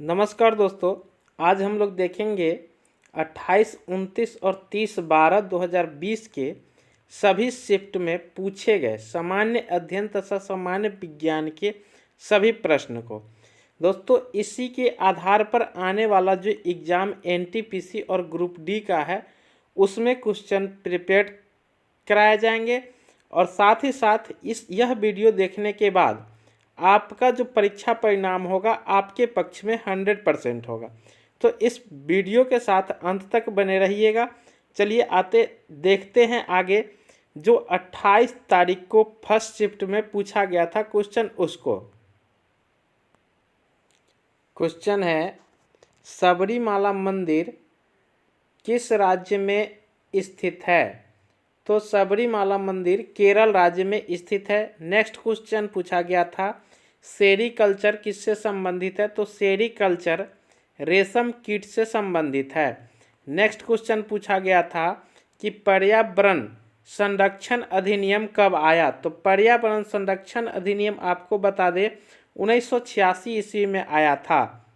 नमस्कार दोस्तों, आज हम लोग देखेंगे 28, 29 और 30/12/2020 के सभी शिफ्ट में पूछे गए सामान्य अध्ययन तथा सामान्य विज्ञान के सभी प्रश्न को। दोस्तों, इसी के आधार पर आने वाला जो एग्ज़ाम एनटीपीसी और ग्रुप डी का है उसमें क्वेश्चन प्रिपेयर कराए जाएंगे और साथ ही साथ यह वीडियो देखने के बाद आपका जो परीक्षा परिणाम होगा आपके पक्ष में 100% होगा। तो इस वीडियो के साथ अंत तक बने रहिएगा। चलिए देखते हैं आगे जो 28 तारीख को फर्स्ट शिफ्ट में पूछा गया था क्वेश्चन। उसको क्वेश्चन है, सबरीमाला मंदिर किस राज्य में स्थित है? तो सबरीमाला मंदिर केरल राज्य में स्थित है। नेक्स्ट क्वेश्चन पूछा गया था, सेरीकल्चर किससे संबंधित है? तो सेरीकल्चर रेशम कीट से संबंधित है। नेक्स्ट क्वेश्चन पूछा गया था कि पर्यावरण संरक्षण अधिनियम कब आया? तो पर्यावरण संरक्षण अधिनियम आपको बता दें 1986 ईस्वी में आया था।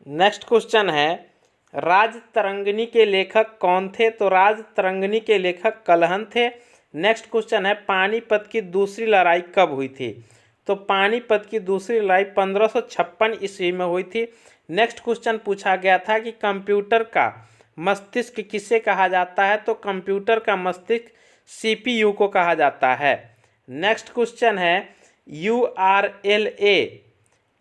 नेक्स्ट क्वेश्चन है, राजतरंगिणी के लेखक कौन थे? तो राजतरंगिणी के लेखक कलहन थे। नेक्स्ट क्वेश्चन है, पानीपत की दूसरी लड़ाई कब हुई थी? तो पानीपत की दूसरी लड़ाई 1556 ईस्वी में हुई थी। नेक्स्ट क्वेश्चन पूछा गया था कि कंप्यूटर का मस्तिष्क किसे कहा जाता है? तो कंप्यूटर का मस्तिष्क सीपीयू को कहा जाता है। नेक्स्ट क्वेश्चन है, यूआरएलए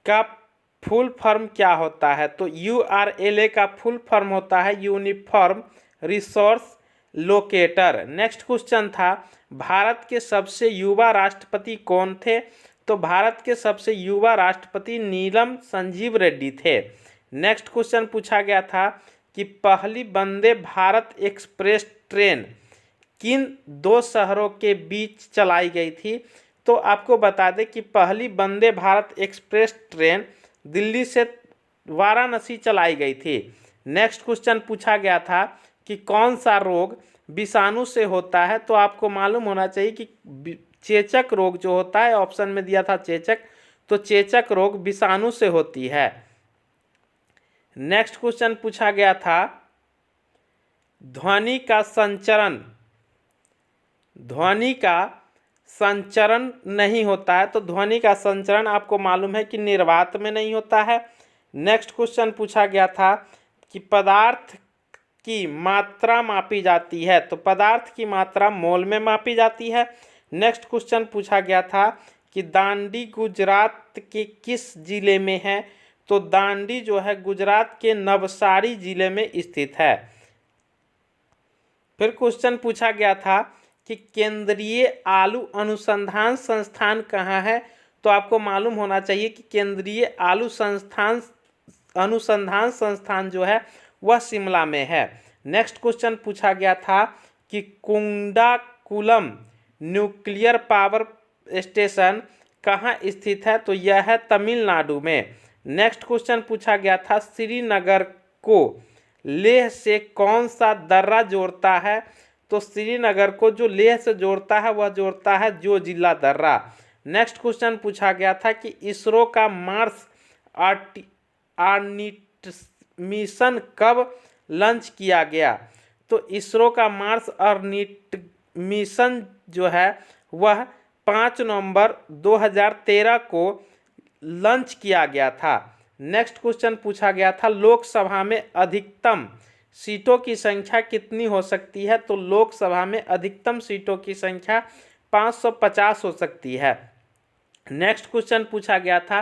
का फुल फॉर्म क्या होता है? तो यूआरएलए का फुल फॉर्म होता है uniform resource locator. Next question था, भारत के सबसे युवा राष्ट्रपति कौन थे? तो भारत के सबसे युवा राष्ट्रपति नीलम संजीव रेड्डी थे। नेक्स्ट क्वेश्चन पूछा गया था कि पहली वंदे भारत एक्सप्रेस ट्रेन किन दो शहरों के बीच चलाई गई थी? तो आपको बता दें कि पहली वंदे भारत एक्सप्रेस ट्रेन दिल्ली से वाराणसी चलाई गई थी। नेक्स्ट क्वेश्चन पूछा गया था कि कौन सा रोग विषाणु से होता है? तो आपको मालूम होना चाहिए कि चेचक रोग जो होता है, ऑप्शन में दिया था चेचक, तो चेचक रोग विषाणु से होती है। नेक्स्ट क्वेश्चन पूछा गया था, ध्वनि का संचरण नहीं होता है। तो ध्वनि का संचरण आपको मालूम है कि निर्वात में नहीं होता है। नेक्स्ट क्वेश्चन पूछा गया था कि पदार्थ की मात्रा मापी जाती है। तो पदार्थ की मात्रा मोल में मापी जाती है। नेक्स्ट क्वेश्चन पूछा गया था कि दांडी गुजरात के किस जिले में है? तो दांडी जो है गुजरात के नवसारी जिले में स्थित है। फिर क्वेश्चन पूछा गया था कि केंद्रीय आलू अनुसंधान संस्थान कहाँ है? तो आपको मालूम होना चाहिए कि केंद्रीय आलू अनुसंधान संस्थान जो है वह शिमला में है। नेक्स्ट क्वेश्चन पूछा गया था कि कुंडाकुलम न्यूक्लियर पावर स्टेशन कहाँ स्थित है? तो यह है तमिलनाडु में। नेक्स्ट क्वेश्चन पूछा गया था, श्रीनगर को लेह से कौन सा दर्रा जोड़ता है? तो श्रीनगर को जो लेह से जोड़ता है वह जोड़ता है जोजिला दर्रा। नेक्स्ट क्वेश्चन पूछा गया था कि इसरो का मार्स ऑर्बिटर मिशन कब लॉन्च किया गया? तो इसरो का मार्स ऑर्बिटर मिशन जो है वह 5 नवंबर 2013 को लॉन्च किया गया था। नेक्स्ट क्वेश्चन पूछा गया था, लोकसभा में अधिकतम सीटों की संख्या कितनी हो सकती है? तो लोकसभा में अधिकतम सीटों की संख्या 550 हो सकती है। नेक्स्ट क्वेश्चन पूछा गया था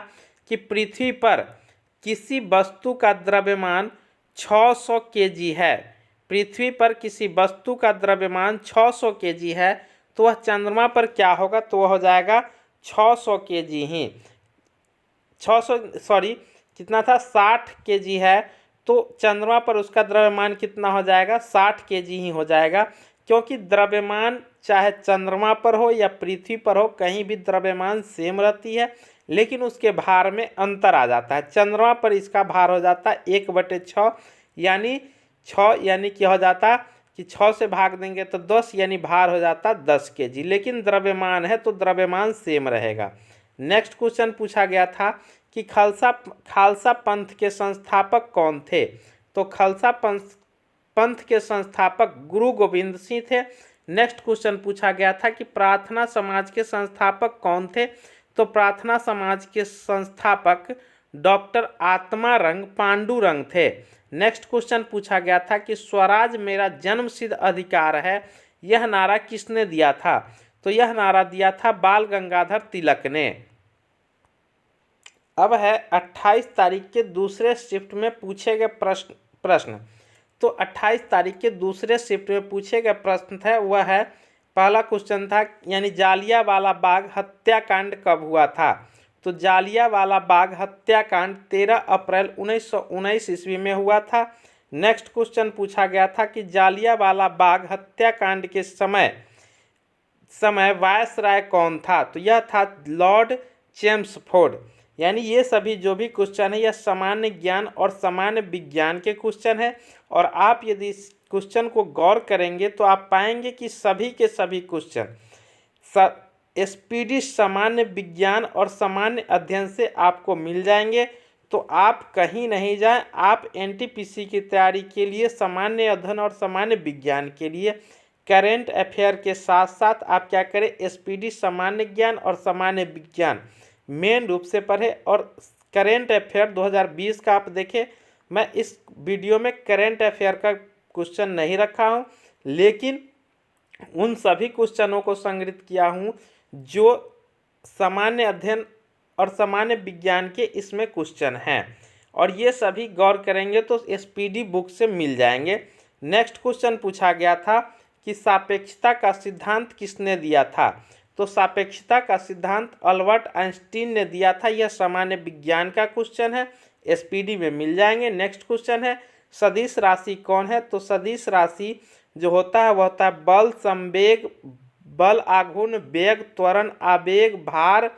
कि पृथ्वी पर किसी वस्तु का द्रव्यमान 600 केजी है। पृथ्वी पर किसी वस्तु का द्रव्यमान 600 केजी है तो वह चंद्रमा पर क्या होगा? तो वह हो जाएगा 600 केजी ही। 60 केजी है तो चंद्रमा पर उसका द्रव्यमान कितना हो जाएगा? 60 केजी ही हो जाएगा, क्योंकि द्रव्यमान चाहे चंद्रमा पर हो या पृथ्वी पर हो कहीं भी द्रव्यमान सेम रहती है, लेकिन उसके भार में अंतर आ जाता है। चंद्रमा पर इसका भार हो जाता है 1/6 यानी 6 यानी क्या हो जाता कि 6 से भाग देंगे तो 10 यानी भार हो जाता 10 केजी, लेकिन द्रव्यमान है तो द्रव्यमान सेम रहेगा। नेक्स्ट क्वेश्चन पूछा गया था कि खालसा पंथ के संस्थापक कौन थे। तो खालसा पंथ के संस्थापक गुरु गोविंद सिंह थे। नेक्स्ट क्वेश्चन पूछा गया था कि प्रार्थना समाज के संस्थापक कौन थे। तो प्रार्थना समाज के संस्थापक डॉक्टर आत्मारंग पांडुरंग थे। नेक्स्ट क्वेश्चन पूछा गया था कि स्वराज मेरा जन्मसिद्ध अधिकार है, यह नारा किसने दिया था। तो यह नारा दिया था बाल गंगाधर तिलक ने। अब है 28 तारीख के दूसरे शिफ्ट में पूछे गए प्रश्न। तो 28 तारीख के दूसरे शिफ्ट में पूछे गए प्रश्न थे वह है, पहला क्वेश्चन था यानी जालियांवाला बाग हत्याकांड कब हुआ था। तो जालियांवाला बाग हत्याकांड 13 अप्रैल 1919 ईस्वी में हुआ था। नेक्स्ट क्वेश्चन पूछा गया था कि जालियांवाला बाग हत्याकांड के समय वायसराय कौन था। तो यह था लॉर्ड चेम्सफोर्ड। यानी ये सभी जो भी क्वेश्चन है यह सामान्य ज्ञान और सामान्य विज्ञान के क्वेश्चन है। और आप यदि इस क्वेश्चन को गौर करेंगे तो आप पाएंगे कि सभी के सभी क्वेश्चन स्पीडी सामान्य विज्ञान और सामान्य अध्ययन से आपको मिल जाएंगे। तो आप कहीं नहीं जाएं, आप एनटीपीसी की तैयारी के लिए सामान्य अध्ययन और सामान्य विज्ञान के लिए करेंट अफेयर के साथ साथ आप क्या करें, स्पीडी सामान्य ज्ञान और सामान्य विज्ञान मेन रूप से पढ़े। और करेंट अफेयर 2020 का आप देखें, मैं इस वीडियो में करेंट अफेयर का क्वेश्चन नहीं रखा हूं, लेकिन उन सभी क्वेश्चनों को संग्रहित किया हूं जो सामान्य अध्ययन और सामान्य विज्ञान के इसमें क्वेश्चन हैं। और ये सभी गौर करेंगे तो एसपीडी बुक से मिल जाएंगे। नेक्स्ट क्वेश्चन पूछा गया था कि सापेक्षता का सिद्धांत किसने दिया था। तो सापेक्षता का सिद्धांत अल्बर्ट आइंस्टीन ने दिया था। यह सामान्य विज्ञान का क्वेश्चन है, एसपीडी में मिल जाएंगे। नेक्स्ट क्वेश्चन है सदिश राशि कौन है। तो सदिश राशि जो होता है वह होता है बल, संवेग, बल आघूर्ण, वेग, त्वरण, आवेग, भार,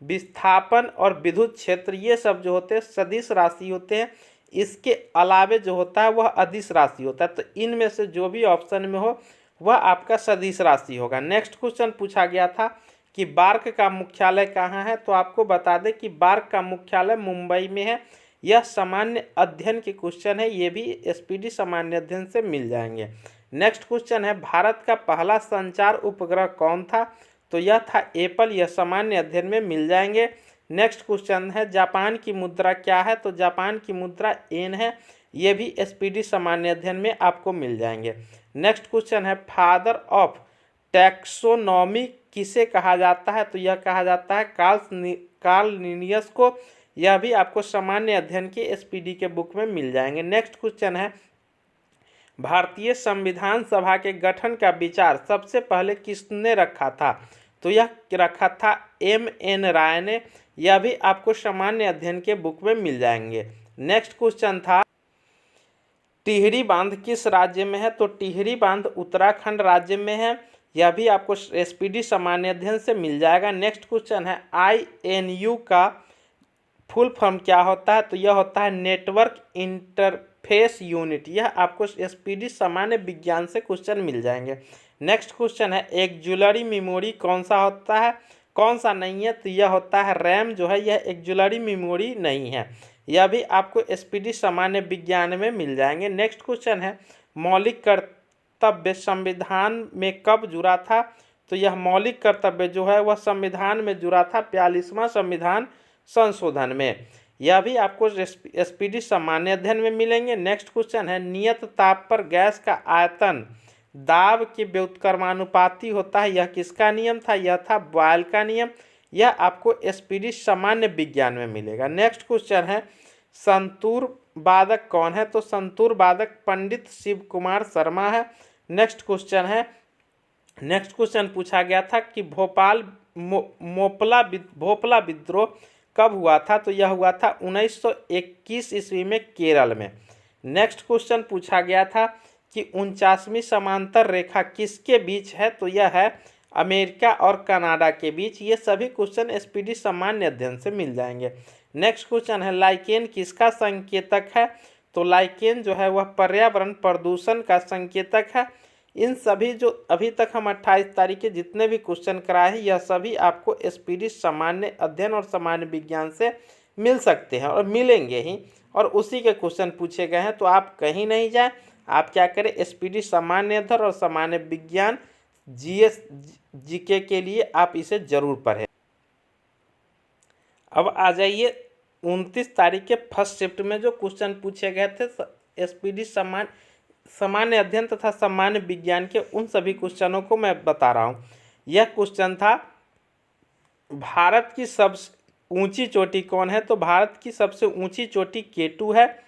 विस्थापन और विद्युत क्षेत्र, ये सब जो होते हैं सदिश राशि होते हैं। इसके अलावे जो होता है वह अदिश राशि होता है। तो इनमें से जो भी ऑप्शन में हो वह आपका सदिश राशि होगा। नेक्स्ट क्वेश्चन पूछा गया था कि बार्क का मुख्यालय कहाँ है। तो आपको बता दें कि बार्क का मुख्यालय मुंबई में है। यह सामान्य अध्ययन के क्वेश्चन है, ये भी एसपीडी सामान्य अध्ययन से मिल जाएंगे। नेक्स्ट क्वेश्चन है भारत का पहला संचार उपग्रह कौन था। तो यह था एप्पल, यह सामान्य अध्ययन में मिल जाएंगे। नेक्स्ट क्वेश्चन है जापान की मुद्रा क्या है। तो जापान की मुद्रा येन है, ये भी एसपीडी सामान्य अध्ययन में आपको मिल जाएंगे। नेक्स्ट क्वेश्चन है फादर ऑफ टैक्सोनॉमी किसे कहा जाता है। तो यह कहा जाता है कार्ल लिनियस को। यह भी आपको सामान्य अध्ययन के एसपीडी के बुक में मिल जाएंगे। नेक्स्ट क्वेश्चन है भारतीय संविधान सभा के गठन का विचार सबसे पहले किसने रखा था। तो यह रखा था एम.एन. राय ने। यह भी आपको सामान्य अध्ययन के बुक में मिल जाएंगे। नेक्स्ट क्वेश्चन था टिहरी बांध किस राज्य में है। तो टिहरी बांध उत्तराखंड राज्य में है। यह भी आपको एसपीडी सामान्य अध्ययन से मिल जाएगा। नेक्स्ट क्वेश्चन है INU का फुल फॉर्म क्या होता है। तो यह होता है नेटवर्क इंटरफेस यूनिट। यह आपको एसपीडी सामान्य विज्ञान से क्वेश्चन मिल जाएंगे। नेक्स्ट क्वेश्चन है एक्जुलरी मेमोरी कौन सा होता है, कौन सा नहीं है। तो यह होता है रैम जो है, यह एक्जुलरी मेमोरी नहीं है। यह भी आपको एसपीडी सामान्य विज्ञान में मिल जाएंगे। नेक्स्ट क्वेश्चन है मौलिक कर्तव्य संविधान में कब जुड़ा था। तो यह मौलिक कर्तव्य जो है वह संविधान में जुड़ा था 42वां संविधान संशोधन में। यह भी आपको एसपीडी सामान्य अध्ययन में मिलेंगे। नेक्स्ट क्वेश्चन है नियत ताप पर गैस का आयतन दाब के व्युत्क्रमानुपाती होता है। यह किसका नियम था, यह था बॉयल का नियम। यह आपको एसपीडी सामान्य विज्ञान में मिलेगा। नेक्स्ट क्वेश्चन है संतूर वादक कौन है। तो संतूर वादक पंडित शिव कुमार शर्मा है। नेक्स्ट क्वेश्चन पूछा गया था कि भोपाल विद्रोह कब हुआ था। तो यह हुआ था 1921 ईस्वी में केरल में। नेक्स्ट क्वेश्चन पूछा गया था कि 49वीं समांतर रेखा किसके बीच है। तो यह है अमेरिका और कनाडा के बीच। ये सभी क्वेश्चन एसपीडी सामान्य अध्ययन से मिल जाएंगे। नेक्स्ट क्वेश्चन है लाइकेन किसका संकेतक है। तो लाइकेन जो है वह पर्यावरण प्रदूषण का संकेतक है। इन सभी जो अभी तक हम 28 तारीख के जितने भी क्वेश्चन कराए हैं यह सभी आपको एसपीडी सामान्य अध्ययन और सामान्य विज्ञान से मिल सकते हैं और मिलेंगे ही, और उसी के क्वेश्चन पूछे गए हैं। तो आप कहीं नहीं जाए, आप क्या करें, एसपीडी सामान्य अध्ययन और सामान्य विज्ञान जीएस जीके के लिए आप इसे जरूर पढ़ें। अब आ जाइए 29 तारीख के फर्स्ट शिफ्ट में जो क्वेश्चन पूछे गए थे एसपीडी सामान्य अध्ययन तथा सामान्य विज्ञान के, उन सभी क्वेश्चनों को मैं बता रहा हूँ। यह क्वेश्चन था, भारत की सबसे ऊंची चोटी कौन है? तो भारत की सबसे ऊंची चोटी केटू है।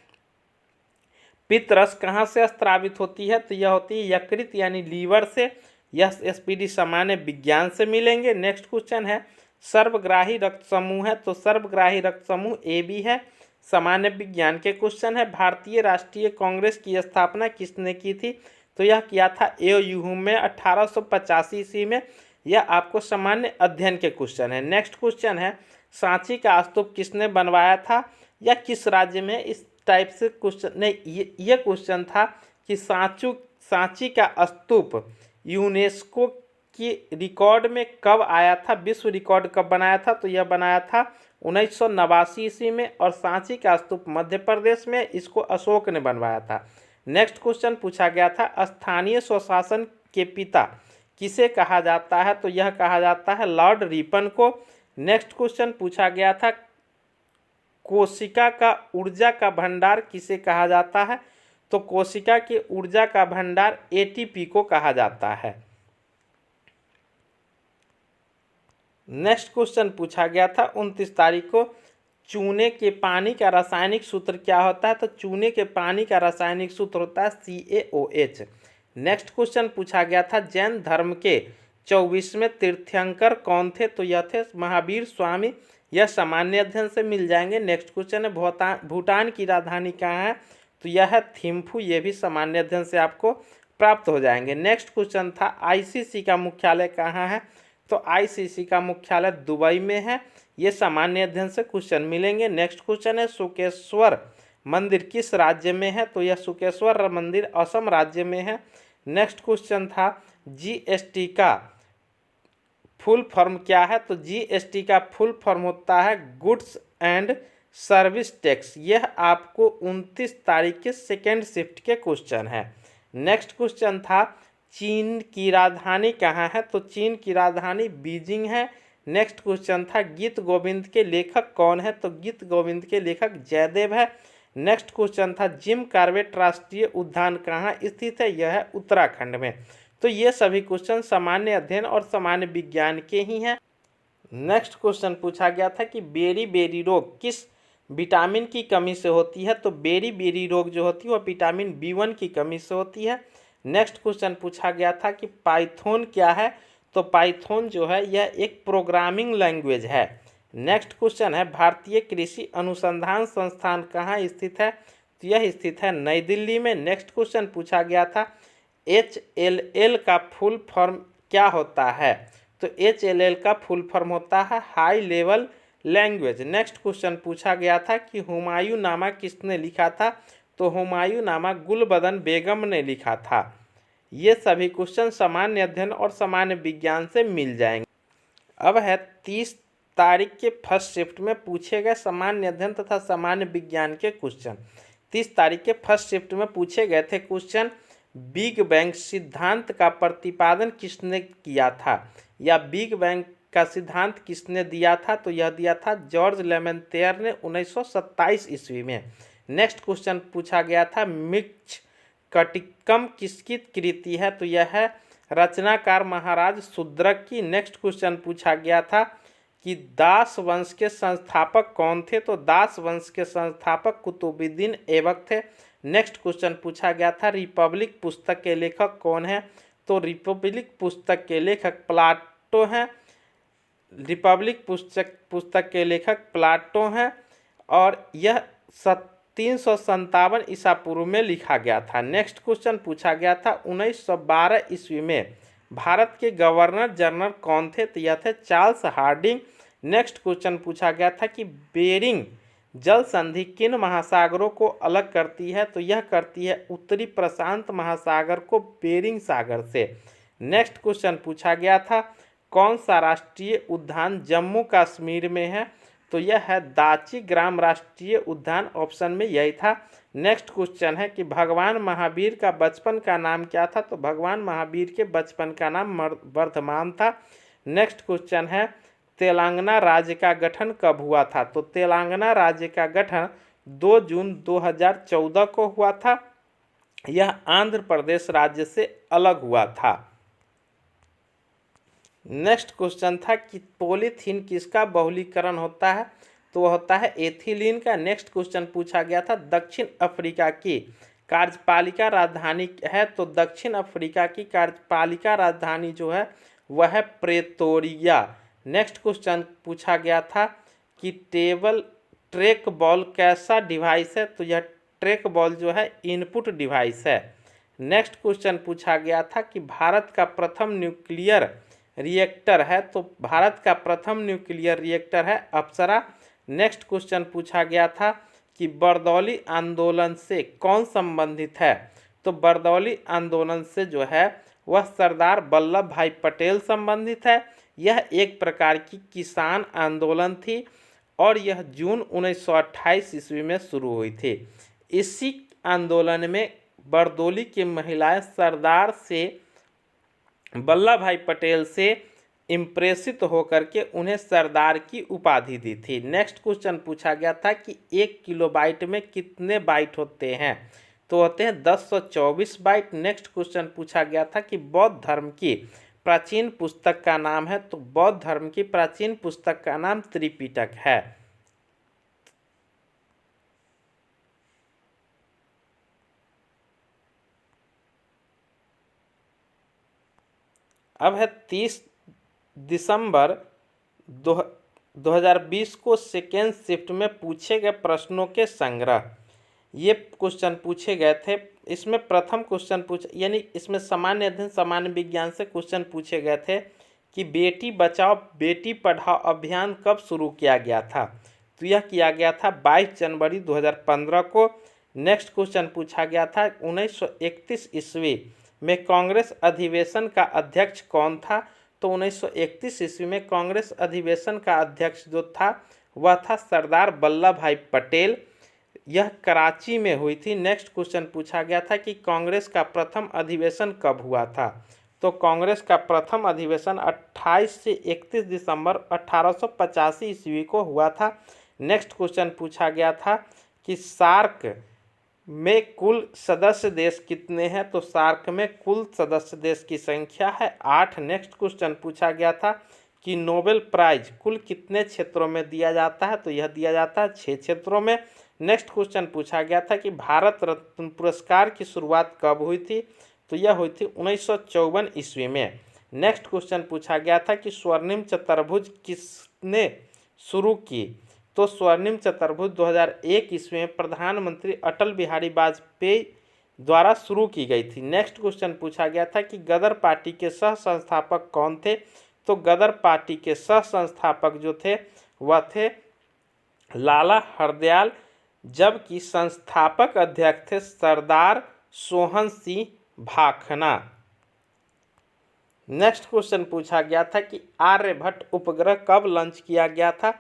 पित्तरस कहाँ से स्रावित होती है? तो यह होती है यकृत यानी लीवर से। यह एसपीडी सामान्य विज्ञान से मिलेंगे। नेक्स्ट क्वेश्चन है, सर्वग्राही रक्त समूह है, तो सर्वग्राही रक्त समूह ए बी है, सामान्य विज्ञान के क्वेश्चन है। भारतीय राष्ट्रीय कांग्रेस की स्थापना किसने की थी? तो यह किया था एओयू में 1885 ईस्वी में। यह आपको सामान्य अध्ययन के क्वेश्चन है। नेक्स्ट क्वेश्चन है, सांची का स्तूप किसने बनवाया था या किस राज्य में? इस टाइप से क्वेश्चन नहीं, ये क्वेश्चन था कि सांची का स्तूप यूनेस्को की रिकॉर्ड में कब आया था, विश्व रिकॉर्ड कब बनाया था? तो यह बनाया था 1989 ईस्वी में, और सांची का स्तूप मध्य प्रदेश में, इसको अशोक ने बनवाया था। नेक्स्ट क्वेश्चन पूछा गया था, स्थानीय स्वशासन के पिता किसे कहा जाता है? तो यह कहा जाता है लॉर्ड रिपन को। नेक्स्ट क्वेश्चन पूछा गया था, कोशिका का ऊर्जा का भंडार किसे कहा जाता है? तो कोशिका के ऊर्जा का भंडार एटीपी को कहा जाता है। नेक्स्ट क्वेश्चन पूछा गया था 29 तारीख को, चूने के पानी का रासायनिक सूत्र क्या होता है? तो चूने के पानी का रासायनिक सूत्र होता है CaOH। नेक्स्ट क्वेश्चन पूछा गया था, जैन धर्म के 24वें तीर्थंकर कौन थे? तो यह थे महावीर स्वामी। यह सामान्य अध्ययन से मिल जाएंगे। नेक्स्ट क्वेश्चन है, भूटान की राजधानी कहाँ है? तो यह है थिम्फू। ये भी सामान्य अध्ययन से आपको प्राप्त हो जाएंगे। नेक्स्ट क्वेश्चन था, आईसीसी का मुख्यालय कहाँ है? तो आईसीसी का मुख्यालय दुबई में है। ये सामान्य अध्ययन से क्वेश्चन मिलेंगे। नेक्स्ट क्वेश्चन है, सुकेश्वर मंदिर किस राज्य में है? तो यह सुकेश्वर मंदिर असम राज्य में है। नेक्स्ट क्वेश्चन था, जीएसटी का फुल फॉर्म क्या है? तो जीएसटी का फुल फॉर्म होता है गुड्स एंड सर्विस टैक्स। यह आपको 29 तारीख के सेकेंड शिफ्ट के क्वेश्चन है। नेक्स्ट क्वेश्चन था, चीन की राजधानी कहाँ है? तो चीन की राजधानी बीजिंग है। नेक्स्ट क्वेश्चन था, गीत गोविंद के लेखक कौन है? तो गीत गोविंद के लेखक जयदेव है। नेक्स्ट क्वेश्चन था, जिम कॉर्बेट राष्ट्रीय उद्यान कहाँ स्थित है? यह है उत्तराखंड में। तो ये सभी क्वेश्चन सामान्य अध्ययन और सामान्य विज्ञान के ही हैं। नेक्स्ट क्वेश्चन पूछा गया था कि बेरी बेरी रोग किस विटामिन की कमी से होती है? तो बेरी बेरी रोग जो होती है वह विटामिन B1 की कमी से होती है। नेक्स्ट क्वेश्चन पूछा गया था कि पाइथन क्या है? तो पाइथन जो है यह एक प्रोग्रामिंग लैंग्वेज है। नेक्स्ट क्वेश्चन है, भारतीय कृषि अनुसंधान संस्थान कहाँ स्थित है? तो यह स्थित है नई दिल्ली में। नेक्स्ट क्वेश्चन पूछा गया था, HLL का फुल फॉर्म क्या होता है? तो HLL का फुल फॉर्म होता है high level language. Next question पूछा गया था कि हुमायूं नामा किसने लिखा था? तो हुमायूं नामा गुलबदन बेगम ने लिखा था। ये सभी क्वेश्चन सामान्य अध्ययन और सामान्य विज्ञान से मिल जाएंगे। अब है 30 तारीख के फर्स्ट शिफ्ट में पूछे गए सामान्य अध्ययन तथा सामान्य विज्ञान के क्वेश्चन। 30 तारीख के फर्स्ट शिफ्ट में पूछे गए थे क्वेश्चन, बिग बैंग सिद्धांत का प्रतिपादन किसने किया था या बिग बैंग का सिद्धांत किसने दिया था? तो यह दिया था जॉर्ज लेमेंतेयर ने 1927 ईस्वी में। नेक्स्ट क्वेश्चन पूछा गया था, मृच्छकटिकम किसकी कृति है? तो यह है रचनाकार महाराज शूद्रक की। नेक्स्ट क्वेश्चन पूछा गया था कि दास वंश के संस्थापक कौन थे? तो दास वंश के संस्थापक कुतुबुद्दीन ऐबक थे। नेक्स्ट क्वेश्चन पूछा गया था, रिपब्लिक पुस्तक के लेखक कौन है? तो रिपब्लिक पुस्तक के लेखक प्लाटो हैं। रिपब्लिक पुस्तक के लेखक प्लाटो हैं और यह 357 ईसा पूर्व में लिखा गया था। नेक्स्ट क्वेश्चन पूछा गया था, 1912 ईस्वी में भारत के गवर्नर जनरल कौन थे? तो यह थे चार्ल्स हार्डिंग। नेक्स्ट क्वेश्चन पूछा गया था कि बेरिंग जल संधि किन महासागरों को अलग करती है? तो यह करती है उत्तरी प्रशांत महासागर को बेरिंग सागर से। नेक्स्ट क्वेश्चन पूछा गया था, कौन सा राष्ट्रीय उद्यान जम्मू कश्मीर में है? तो यह है दाची ग्राम राष्ट्रीय उद्यान, ऑप्शन में यही था। नेक्स्ट क्वेश्चन है कि भगवान महावीर का बचपन का नाम क्या था, तो भगवान महावीर के बचपन का नाम वर्धमान था। नेक्स्ट क्वेश्चन है तेलंगाना राज्य का गठन कब हुआ था, तो तेलंगाना राज्य का गठन 2 जून 2014 को हुआ था। यह आंध्र प्रदेश राज्य से अलग हुआ था। नेक्स्ट क्वेश्चन था कि पॉलीथीन किसका बहुलीकरण होता है, तो वह होता है एथिलीन का। नेक्स्ट क्वेश्चन पूछा गया था दक्षिण अफ्रीका की कार्यपालिका राजधानी है, तो दक्षिण अफ्रीका की कार्यपालिका राजधानी जो है वह है प्रेटोरिया। नेक्स्ट क्वेश्चन पूछा गया था कि ट्रैक बॉल कैसा डिवाइस है, तो यह ट्रैक बॉल जो है इनपुट डिवाइस है। नेक्स्ट क्वेश्चन पूछा गया था कि भारत का प्रथम न्यूक्लियर रिएक्टर है, तो भारत का प्रथम न्यूक्लियर रिएक्टर है अप्सरा। नेक्स्ट क्वेश्चन पूछा गया था कि बरदौली आंदोलन से कौन संबंधित है, तो बरदौली आंदोलन से जो है वह सरदार वल्लभ भाई पटेल संबंधित है। यह एक प्रकार की किसान आंदोलन थी और यह जून 1928 ईस्वी में शुरू हुई थी। इसी आंदोलन में बरदौली की महिलाएं सरदार से वल्लभ भाई पटेल से इम्प्रेसित होकर के उन्हें सरदार की उपाधि दी थी। नेक्स्ट क्वेश्चन पूछा गया था कि 1 किलोबाइट में कितने बाइट होते हैं, तो होते हैं 1024 बाइट। नेक्स्ट क्वेश्चन पूछा गया था कि बौद्ध धर्म की प्राचीन पुस्तक का नाम है, तो बौद्ध धर्म की प्राचीन पुस्तक का नाम त्रिपिटक है। अब है 30 दिसंबर 2020 को सेकेंड शिफ्ट में पूछे गए प्रश्नों के संग्रह, ये क्वेश्चन पूछे गए थे। इसमें प्रथम क्वेश्चन यानी इसमें सामान्य अध्ययन सामान्य विज्ञान से क्वेश्चन पूछे गए थे कि बेटी बचाओ बेटी पढ़ाओ अभियान कब शुरू किया गया था, तो यह किया गया था 22 जनवरी 2015 को। नेक्स्ट क्वेश्चन पूछा गया था 1931 ईस्वी में कांग्रेस अधिवेशन का अध्यक्ष कौन था, तो 1931 ईस्वी में कांग्रेस अधिवेशन का अध्यक्ष जो था वह था सरदार वल्लभ भाई पटेल। यह कराची में हुई थी। नेक्स्ट क्वेश्चन पूछा गया था कि कांग्रेस का प्रथम अधिवेशन कब हुआ था, तो कांग्रेस का प्रथम अधिवेशन 28 से 31 दिसंबर 1885 ईस्वी को हुआ था। नेक्स्ट क्वेश्चन पूछा गया था कि सार्क में कुल सदस्य देश कितने हैं, तो सार्क में कुल सदस्य देश की संख्या है 8। नेक्स्ट क्वेश्चन पूछा गया था कि नोबेल प्राइज कुल कितने क्षेत्रों में दिया जाता है, तो यह दिया जाता है 6 क्षेत्रों में। नेक्स्ट क्वेश्चन पूछा गया था कि भारत रत्न पुरस्कार की शुरुआत कब हुई थी, तो यह हुई थी 1954 ईस्वी में। नेक्स्ट क्वेश्चन पूछा गया था कि स्वर्णिम चतुर्भुज किसने शुरू की, तो स्वर्णिम चतुर्भुज 2001 ईस्वी में प्रधानमंत्री अटल बिहारी वाजपेयी द्वारा शुरू की गई थी। नेक्स्ट क्वेश्चन पूछा गया था कि गदर पार्टी के सह संस्थापक कौन थे, तो गदर पार्टी के सह संस्थापक जो थे वह थे लाला हरदयाल, जबकि संस्थापक अध्यक्ष थे सरदार सोहन सिंह भाखना। नेक्स्ट क्वेश्चन पूछा गया था कि आर्यभट्ट उपग्रह कब लॉन्च किया गया था,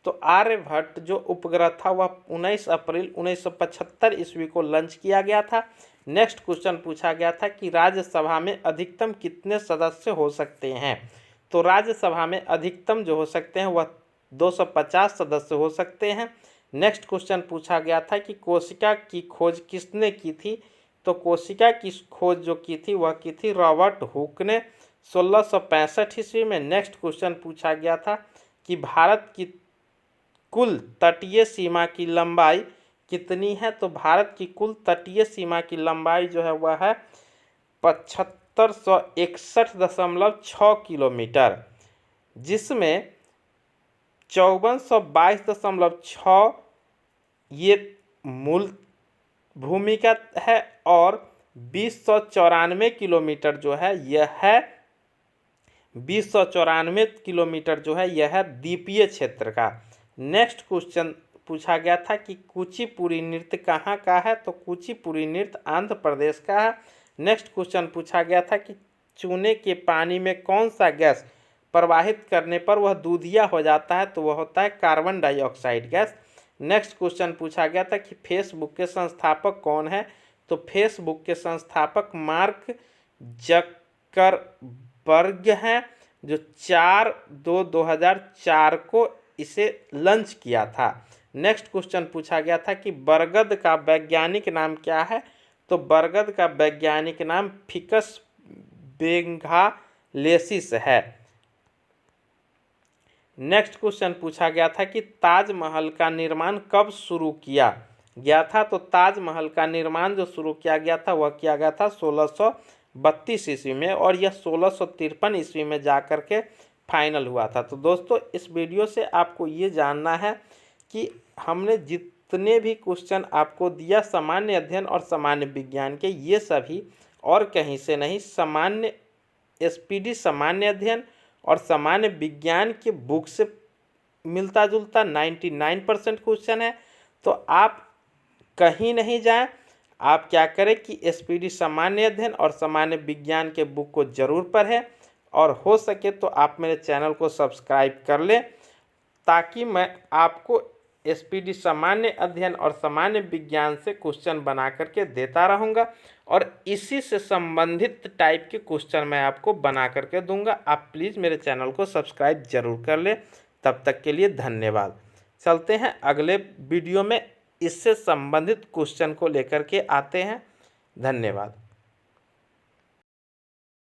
तो आर्यभट्ट जो उपग्रह था वह 19 अप्रैल 1975 ईस्वी को लॉन्च किया गया था। नेक्स्ट क्वेश्चन पूछा गया था कि राज्यसभा में अधिकतम कितने सदस्य हो सकते हैं, तो राज्यसभा में अधिकतम जो हो सकते हैं वह 250 सदस्य हो सकते हैं। नेक्स्ट क्वेश्चन पूछा गया था कि कोशिका की खोज किसने की थी, तो कोशिका की खोज जो की थी वह की थी रॉबर्ट हुक ने 1665 ईस्वी में। नेक्स्ट क्वेश्चन पूछा गया था कि भारत की कुल तटीय सीमा की लंबाई कितनी है, तो भारत की कुल तटीय सीमा की लंबाई जो है वह है 7561.6 किलोमीटर, जिसमें 5422.6 ये मूल भूमि का है और 2094 किलोमीटर जो है यह है 2094 किलोमीटर जो है यह है द्वीपीय क्षेत्र का। नेक्स्ट क्वेश्चन पूछा गया था कि कुचिपुड़ी नृत्य कहाँ का है, तो कुचिपुड़ी नृत्य आंध्र प्रदेश का है। नेक्स्ट क्वेश्चन पूछा गया था कि चूने के पानी में कौन सा गैस प्रवाहित करने पर वह दूधिया हो जाता है, तो वह होता है carbon dioxide gas. Next question पूछा गया था कि फेसबुक के संस्थापक कौन है, तो फेसबुक के संस्थापक मार्क जकरबर्ग हैं, जो 4/2/2004 को इसे लॉन्च किया था। नेक्स्ट क्वेश्चन पूछा गया था कि बरगद का वैज्ञानिक नाम क्या है, तो बरगद का वैज्ञानिक नाम फिकस बेंगालेसिस है। नेक्स्ट क्वेश्चन पूछा गया था कि ताजमहल का निर्माण कब शुरू किया गया था, तो ताजमहल का निर्माण जो शुरू किया गया था वह किया गया था 1632 ईस्वी में, और यह 1653 ईस्वी में जाकर के फाइनल हुआ था। तो दोस्तों इस वीडियो से आपको ये जानना है कि हमने जितने भी क्वेश्चन आपको दिया सामान्य अध्ययन और सामान्य विज्ञान के, ये सभी और कहीं से नहीं, सामान्य SPD सामान्य अध्ययन और सामान्य विज्ञान के बुक से मिलता जुलता 99% क्वेश्चन है। तो आप कहीं नहीं जाएं, आप क्या करें कि SPD सामान्य अध्ययन और सामान्य विज्ञान के बुक को जरूर पढ़ें, और हो सके तो आप मेरे चैनल को सब्सक्राइब कर लें, ताकि मैं आपको SPD सामान्य अध्ययन और सामान्य विज्ञान से क्वेश्चन बना करके देता रहूँगा, और इसी से संबंधित टाइप के क्वेश्चन मैं आपको बना करके दूंगा। आप प्लीज़ मेरे चैनल को सब्सक्राइब जरूर कर लें। तब तक के लिए धन्यवाद। चलते हैं अगले वीडियो में, इससे संबंधित क्वेश्चन को लेकर के आते हैं। धन्यवाद।